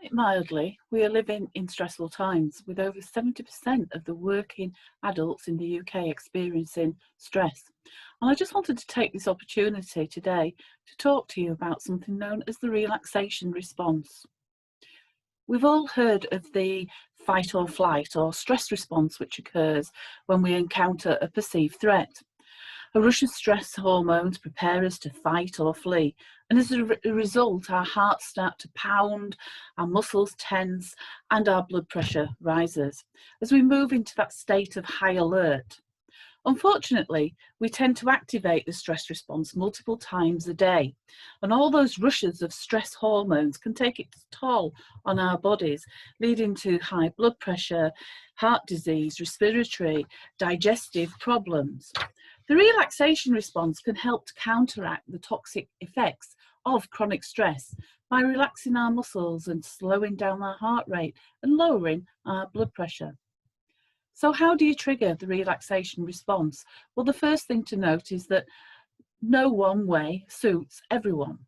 it mildly, we are living in stressful times with over 70% of the working adults in the UK experiencing stress. And I just wanted to take this opportunity today to talk to you about something known as the relaxation response. We've all heard of the fight or flight or stress response which occurs when we encounter a perceived threat. A rush of stress hormones prepare us to fight or flee, and as a result, our hearts start to pound, our muscles tense, and our blood pressure rises as we move into that state of high alert. Unfortunately, we tend to activate the stress response multiple times a day, and all those rushes of stress hormones can take its toll on our bodies, leading to high blood pressure, heart disease, respiratory, digestive problems. The relaxation response can help to counteract the toxic effects of chronic stress by relaxing our muscles and slowing down our heart rate and lowering our blood pressure. So how do you trigger the relaxation response? Well, the first thing to note is that no one way suits everyone.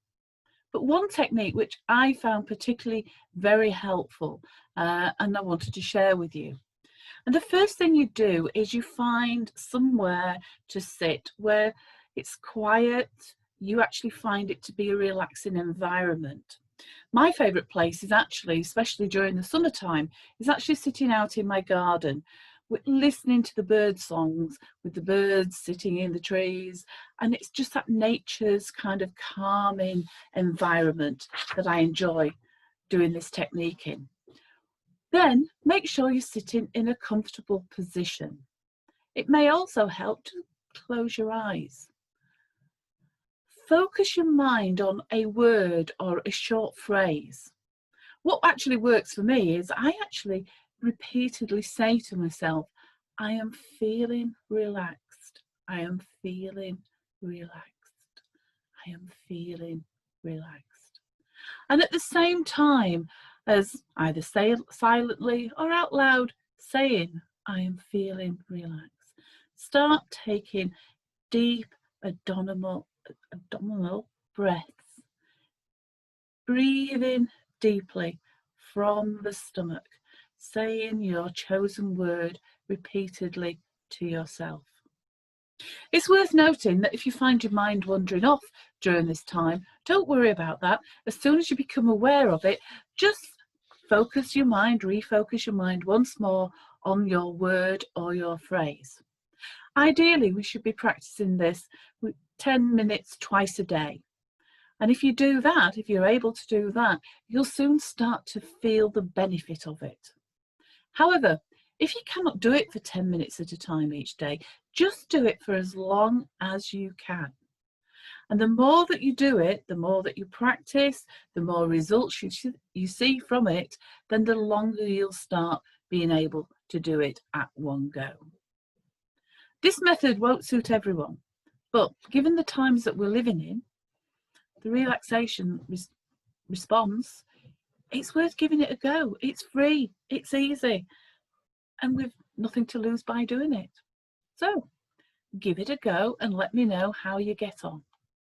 But one technique which I found particularly very helpful and I wanted to share with you. And the first thing you do is you find somewhere to sit where it's quiet, you actually find it to be a relaxing environment. My favourite place is actually, especially during the summertime, is actually sitting out in my garden, listening to the bird songs, with the birds sitting in the trees, and it's just that nature's kind of calming environment that I enjoy doing this technique in. Then make sure you're sitting in a comfortable position. It may also help to close your eyes. Focus your mind on a word or a short phrase. What actually works for me is I actually repeatedly say to myself, I am feeling relaxed. I am feeling relaxed. I am feeling relaxed. And at the same time as either say silently or out loud saying, I am feeling relaxed, start taking deep abdominal breaths, breathing deeply from the stomach, saying your chosen word repeatedly to yourself. It's worth noting that if you find your mind wandering off during this time, don't worry about that. As soon as you become aware of it, just refocus your mind once more on your word or your phrase. Ideally, we should be practicing this 10 minutes twice a day. And if you do that, if you're able to do that, you'll soon start to feel the benefit of it. However, if you cannot do it for 10 minutes at a time each day, just do it for as long as you can. And the more that you do it, the more that you practice, the more results you see from it, then the longer you'll start being able to do it at one go. This method won't suit everyone, but given the times that we're living in, the relaxation response, it's worth giving it a go. It's free, it's easy, and we've nothing to lose by doing it. So give it a go and let me know how you get on.